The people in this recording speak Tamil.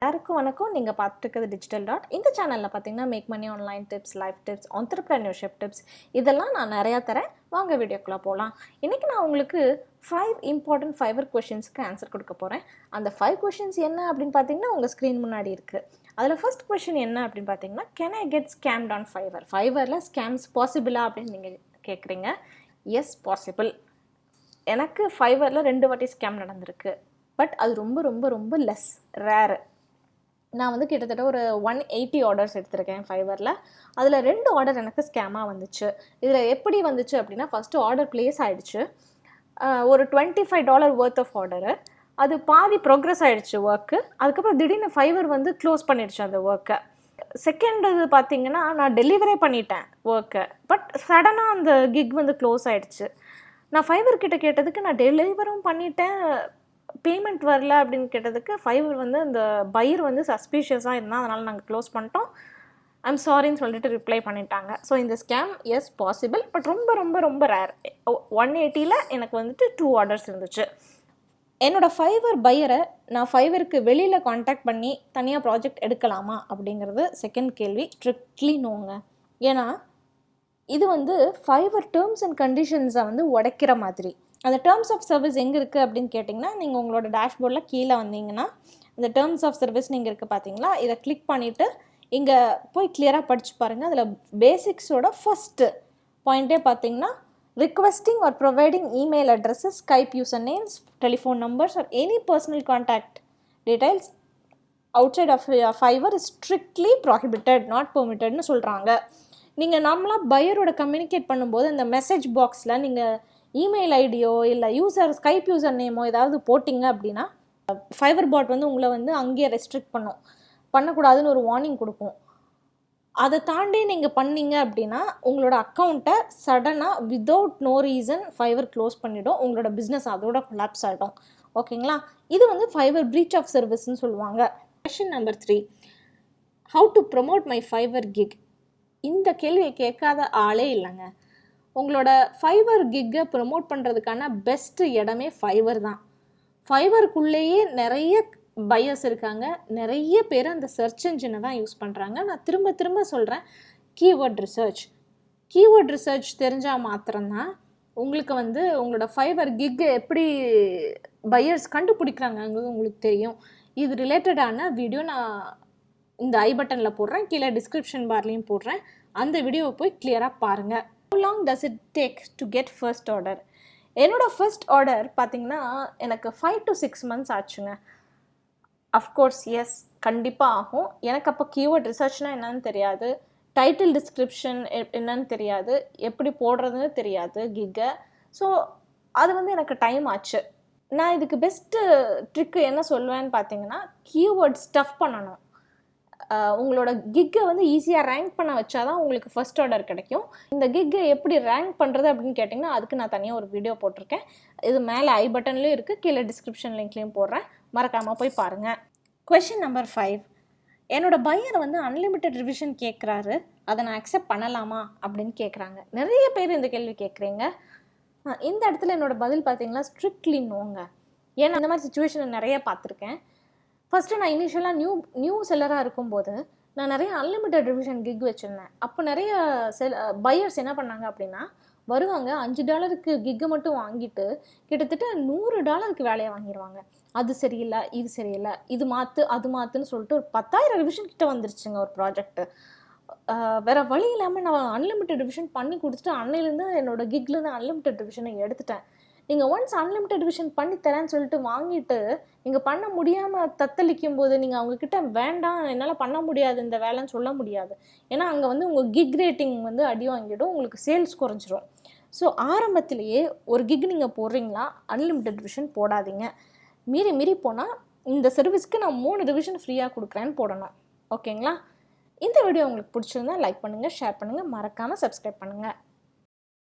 எல்லாருக்கும் வணக்கம். நீங்கள் பார்த்துருக்கிறது டிஜிட்டல் டாட். இந்த சேனலில் பார்த்தீங்கன்னா make money online tips, life tips, entrepreneurship tips இதெல்லாம் நான் நிறையா தரேன். வாங்க வீடியோக்குள்ளே போகலாம். இன்றைக்கி நான் உங்களுக்கு 5 இம்பார்ட்டன்ட் ஃபைவர் கொஷின்ஸ்க்கு ஆன்சர் கொடுக்க போகிறேன். அந்த 5 கொஷின்ஸ் என்ன அப்படின்னு பார்த்தீங்கன்னா உங்கள் ஸ்க்ரீன் முன்னாடி இருக்குது. அதில் ஃபர்ஸ்ட் கொஷின் என்ன அப்படின்னு பார்த்தீங்கன்னா, can I get scammed on Fiverr? ஃபைவரில் ஸ்கேம்ஸ் பாசிபிளா அப்படின்னு நீங்கள் கேட்குறீங்க. Yes, possible. எனக்கு ஃபைவரில் 2 வாட்டி ஸ்கேம் நடந்திருக்கு. பட் அது ரொம்ப ரொம்ப ரொம்ப லெஸ், ரேரு. நான் வந்து கிட்டத்தட்ட ஒரு 180 ஆர்டர்ஸ் எடுத்திருக்கேன் ஃபைவரில். அதில் 2 ஆர்டர் எனக்கு ஸ்கேமாக வந்துச்சு. இதில் எப்படி வந்துச்சு அப்படின்னா, ஃபஸ்ட்டு ஆர்டர் ப்ளேஸ் ஆகிடுச்சு. ஒரு $25 ஒர்த் ஆஃப் ஆர்டரு. அது பாதி ப்ரோக்ரஸ் ஆகிடுச்சு ஒர்க்கு. அதுக்கப்புறம் திடீர்னு ஃபைவர் வந்து க்ளோஸ் பண்ணிடுச்சு அந்த ஒர்க்கை. செகண்ட் இது பார்த்திங்கன்னா, நான் டெலிவரே பண்ணிட்டேன் ஒர்க்கை. பட் சடனாக அந்த கிக் வந்து க்ளோஸ் ஆகிடுச்சு. நான் ஃபைவர் கிட்ட கேட்டதுக்கு நான் டெலிவரும் பண்ணிட்டேன், பேமெண்ட் வரல அப்படின்னு கேட்டதுக்கு ஃபைவர் வந்து அந்த பையர் வந்து சஸ்பீஷியஸாக இருந்தால் அதனால் நாங்கள் க்ளோஸ் பண்ணிட்டோம், ஐம் சாரின்னு சொல்லிட்டு ரிப்ளை பண்ணிட்டாங்க. ஸோ இந்த ஸ்கேம் எஸ் பாசிபிள், பட் ரொம்ப ரொம்ப ரொம்ப ரேர். 180ல் எனக்கு வந்துட்டு 2 ஆர்டர்ஸ் இருந்துச்சு. என்னோடய ஃபைவர் பையரை நான் ஃபைவருக்கு வெளியில் காண்டாக்ட் பண்ணி தனியாக ப்ராஜெக்ட் எடுக்கலாமா அப்படிங்கிறது செகண்ட் கேள்வி. ஸ்ட்ரிக்ட்லி நோங்க. ஏன்னா இது வந்து ஃபைவர் டேர்ம்ஸ் அண்ட் கண்டிஷன்ஸை வந்து உடைக்கிற மாதிரி. அந்த டேர்ம்ஸ் ஆஃப் சர்வீஸ் எங்கே இருக்குது அப்படின்னு கேட்டிங்கன்னா, நீங்கள் உங்களோட டேஷ்போர்டில் கீழே வந்தீங்கன்னா இந்த டேர்ம்ஸ் ஆஃப் சர்வீஸ் நீங்கள் இருக்குது பார்த்தீங்களா, இதை கிளிக் பண்ணிவிட்டு இங்கே போய் கிளியராக படித்து பாருங்கள். அதில் பேசிக்ஸோட ஃபஸ்ட்டு பாயிண்ட்டே பார்த்தீங்கன்னா, requesting or providing email addresses, Skype user names, telephone numbers or any personal contact details outside of Fiverr is strictly prohibited, not பெர்மிட்டட்னு சொல்கிறாங்க. நீங்கள் நார்மலாக பையரோட கம்யூனிகேட் பண்ணும்போது அந்த மெசேஜ் பாக்ஸில் நீங்கள் இமெயில் ஐடியோ இல்லை ஸ்கைப் யூசர் நேமோ ஏதாவது போட்டிங்க அப்படின்னா ஃபைவர் பாட் வந்து உங்களை வந்து அங்கேயே ரெஸ்ட்ரிக்ட் பண்ணக்கூடாதுன்னு ஒரு வார்னிங் கொடுக்கும். அதை தாண்டி நீங்கள் பண்ணீங்க அப்படின்னா உங்களோட அக்கௌண்ட்டை சடனாக without no reason Fiverr close பண்ணிவிடும். உங்களோட பிஸ்னஸ் அதோட கொலாப்ஸ் ஆகிடும். ஓகேங்களா? இது வந்து ஃபைவர் ப்ரீச் ஆஃப் சர்வீஸ்ன்னு சொல்லுவாங்க. Question number 3, how to promote my Fiverr kick? இந்த கேள்வியை கேட்காத ஆளே இல்லைங்க. உங்களோட ஃபைவர் கிக்கை ப்ரொமோட் பண்ணுறதுக்கான பெஸ்ட்டு இடமே ஃபைவர் தான். ஃபைவருக்குள்ளேயே நிறைய பையர்ஸ் இருக்காங்க. நிறைய பேர் அந்த சர்ச் இன்ஜினை தான் யூஸ் பண்ணுறாங்க. நான் திரும்ப திரும்ப சொல்கிறேன், கீவேர்ட் ரிசர்ச் தெரிஞ்சால் மாத்திரம்தான் உங்களுக்கு வந்து உங்களோட ஃபைவர் கிக்கை எப்படி பையர்ஸ் கண்டுபிடிக்கிறாங்கங்கிறது உங்களுக்கு தெரியும். இது ரிலேட்டடான வீடியோ நான் இந்த ஐ பட்டனில் போடுறேன், கீழே டிஸ்கிரிப்ஷன் பார்லேயும் போடுறேன். அந்த வீடியோவை போய் கிளியராக பாருங்கள். How long does it take to get first order? என்னோடய ஃபர்ஸ்ட் ஆர்டர் பார்த்திங்கன்னா எனக்கு 5 to 6 months ஆச்சுங்க. அஃப்கோர்ஸ் எஸ், கண்டிப்பாக ஆகும். எனக்கு அப்போ கீவேர்ட் ரிசர்ச்னால் என்னன்னு தெரியாது, டைட்டில் டிஸ்கிரிப்ஷன் என்னன்னு தெரியாது, எப்படி போடுறதுன்னு தெரியாது கிக்கை. ஸோ அது வந்து எனக்கு டைம் ஆச்சு. நான் இதுக்கு பெஸ்ட்டு ட்ரிக்கு என்ன சொல்லுவேன்னு பார்த்தீங்கன்னா, கீவேர்ட் ஸ்டஃப் பண்ணணும். உங்களோட கிக்கை வந்து ஈஸியாக ரேங்க் பண்ண வச்சா தான் உங்களுக்கு ஃபர்ஸ்ட் ஆர்டர் கிடைக்கும். இந்த கிக்கை எப்படி ரேங்க் பண்ணுறது அப்படின்னு கேட்டிங்கன்னா அதுக்கு நான் தனியாக ஒரு வீடியோ போட்டிருக்கேன். இது மேலே ஐ பட்டன்லேயும் இருக்குது, கீழே டிஸ்கிரிப்ஷன் லிங்க்லேயும் போடுறேன், மறக்காமல் போய் பாருங்கள். கொஷின் நம்பர் 5, என்னோடய பையர் வந்து அன்லிமிட்டெட் ரிவிஷன் கேட்குறாரு, அதை நான் அக்செப்ட் பண்ணலாமா அப்படின்னு கேட்குறாங்க. நிறைய பேர் இந்த கேள்வி கேட்குறீங்க. இந்த இடத்துல என்னோடய பதில் பார்த்தீங்கன்னா ஸ்ட்ரிக்ட்லி நோங்க. ஏன்னா இந்த மாதிரி சுச்சுவேஷனை நிறைய பார்த்துருக்கேன். ஃபஸ்ட்டு நான் இனிஷியலாக நியூ செல்லராக இருக்கும்போது நான் நிறைய அன்லிமிட்டெட் ரிவிஷன் கிக் வச்சுருந்தேன். அப்போ நிறைய பையர்ஸ் என்ன பண்ணாங்க அப்படின்னா, வருவாங்க $5 கிக்கை மட்டும் வாங்கிட்டு கிட்டத்தட்ட $100 வேலையை வாங்கிடுவாங்க. அது சரியில்லை, இது சரியில்லை, இது மாற்று அது மாற்றுன்னு சொல்லிட்டு ஒரு 10,000 ரிவிஷன் கிட்ட வந்துருச்சுங்க ஒரு ப்ராஜெக்ட்டு. வேறு வழி இல்லாமல் நான் அன்லிமிட்டெட் ரிவிஷன் பண்ணி கொடுத்துட்டு அன்னையிலேருந்து என்னோடய கிக்லேருந்து அன்லிமிட்டெட் ரிவிஷனை எடுத்துட்டேன். நீங்கள் ஒன்ஸ் அன்லிமிட்டெட் ரிவிஷன் பண்ணி தரேன்னு சொல்லிட்டு வாங்கிட்டு நீங்கள் பண்ண முடியாமல் தத்தளிக்கும் போது நீங்கள் அவங்கக்கிட்ட வேண்டாம், என்னால் பண்ண முடியாது இந்த வேலைன்னு சொல்ல முடியாது. ஏன்னா அங்கே வந்து உங்கள் கிக் ரேட்டிங் வந்து அடி வாங்கிடும், உங்களுக்கு சேல்ஸ் குறைஞ்சிரும். ஸோ ஆரம்பத்திலேயே ஒரு கிக் நீங்கள் போடுறீங்களா, அன்லிமிட்டெட் ரிவிஷன் போடாதீங்க. மீறி போனால் இந்த சர்வீஸ்க்கு நான் 3 ரிவிஷன் ஃப்ரீயாக கொடுக்குறேன்னு போடணும். ஓகேங்களா? இந்த வீடியோ உங்களுக்கு பிடிச்சிருந்தா லைக் பண்ணுங்கள், ஷேர் பண்ணுங்கள், மறக்காமல் சப்ஸ்கிரைப் பண்ணுங்கள்.